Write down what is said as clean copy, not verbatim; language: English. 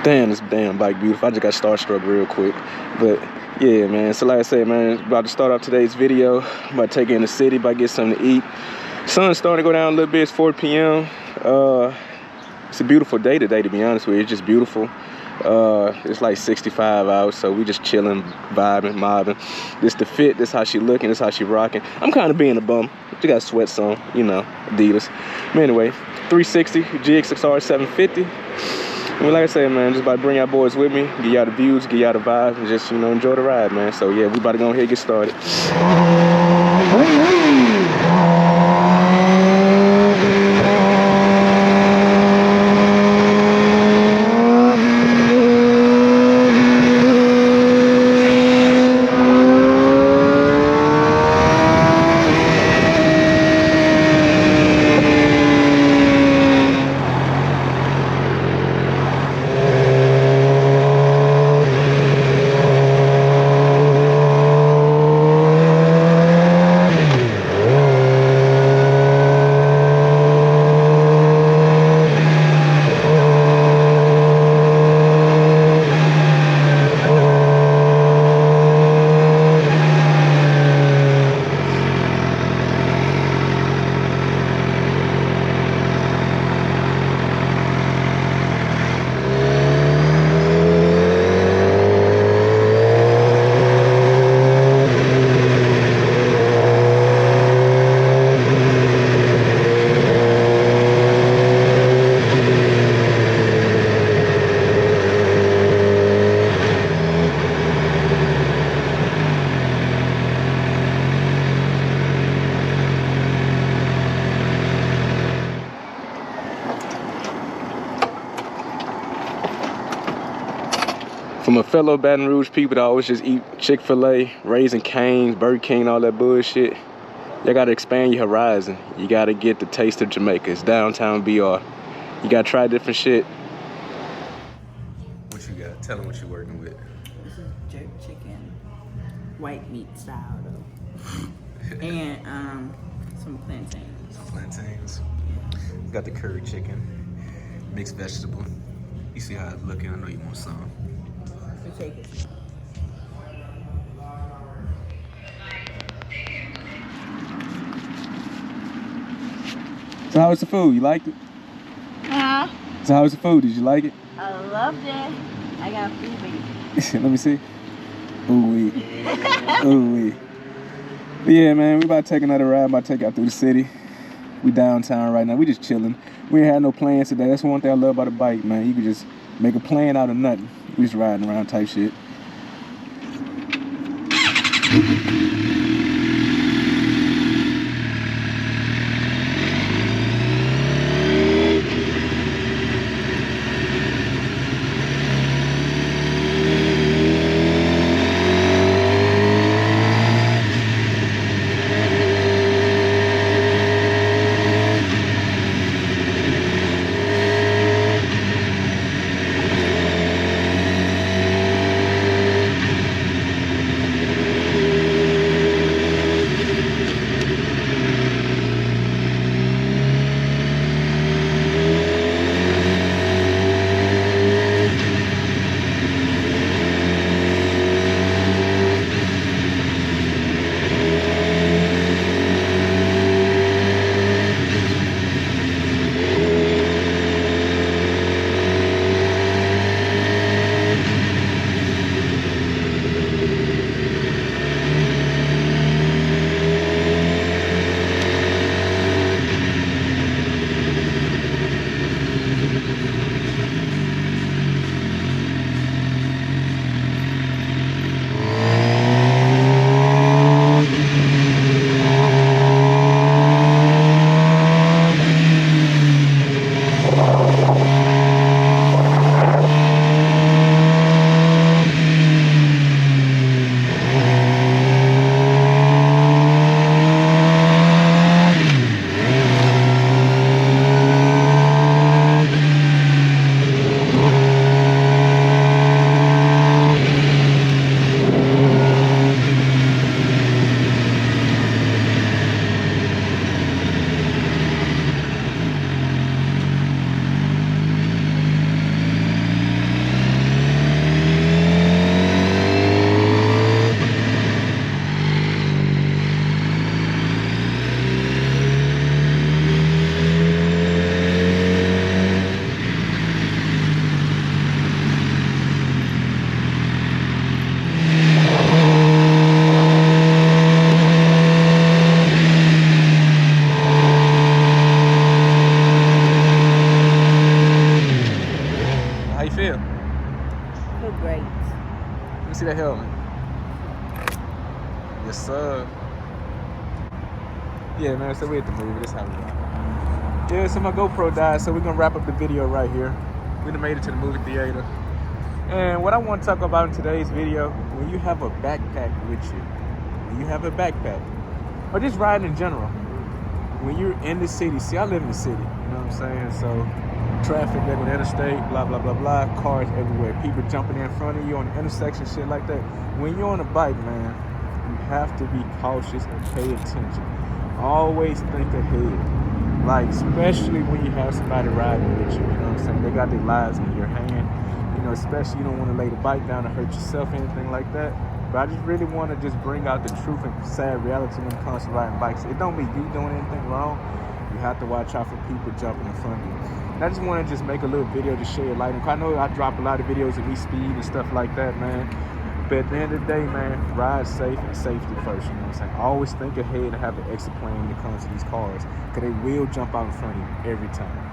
Damn, this damn bike beautiful. I just got starstruck real quick. But yeah, man. So like I said, man, about to start off today's video. I'm about to take it in the city, about to get something to eat. Sun's starting to go down a little bit. It's 4 p.m. It's a beautiful day today, to be honest with you. It's just beautiful. It's like 65 out, so we just chilling, vibing, mobbing. This the fit, this how she looking, this how she rocking. I'm kind of being a bum. She got sweats on, you know, Adidas. But anyway, 360 Gsxr750. And like I said, man, just about to bring y'all boys with me, get y'all the views, get y'all the vibe, and just, you know, enjoy the ride, man. So yeah, we about to go ahead and get started. For my fellow Baton Rouge people that always just eat Chick-fil-A, Raising Cane's, Burger King, all that bullshit, y'all gotta expand your horizon. You gotta get the taste of Jamaica. It's downtown BR. You gotta try different shit. What you got? Tell them what you're working with. This is jerk chicken, white meat style though, and some plantains. Some plantains. Yeah. Got the curry chicken, mixed vegetable. You see how it's looking? I know you want some. Take it. So how was the food? You liked it? Huh? So how was the food? Did you like it? I loved it. I got food baby. Let me see. Ooh wee. Ooh wee. But yeah, man, we about to take another ride. About to take out through the city. We downtown right now. We just chilling. We ain't had no plans today. That's one thing I love about a bike, man. You can just make a plan out of nothing. We just riding around type shit. you feel? Feel great. Let me see that helmet. Yes, sir. Yeah, man, so we at the movie. That's how we go. Yeah, so my GoPro died, so we're gonna wrap up the video right here. We done made it to the movie theater. And what I want to talk about in today's video, when you have a backpack with you, or just riding in general, when you're in the city, see, I live in the city, you know what I'm saying? So traffic, like on the interstate, blah, blah, blah, blah, cars everywhere, people jumping in front of you on the intersection, shit like that. When you're on a bike, man, you have to be cautious and pay attention. Always think ahead. Like, especially when you have somebody riding with you, you know what I'm saying? They got their lives in your hand. You know, especially you don't want to lay the bike down and hurt yourself, anything like that. But I just really want to just bring out the truth and sad reality when it comes to riding bikes. It don't mean you doing anything wrong. You have to watch out for people jumping in front of you. And I just want to just make a little video to shed light. I know I drop a lot of videos of me speed and stuff like that, man. But at the end of the day, man, ride safe and safety first, you know what I'm saying? Always think ahead and have an exit plan when it comes to these cars, because they will jump out in front of you every time.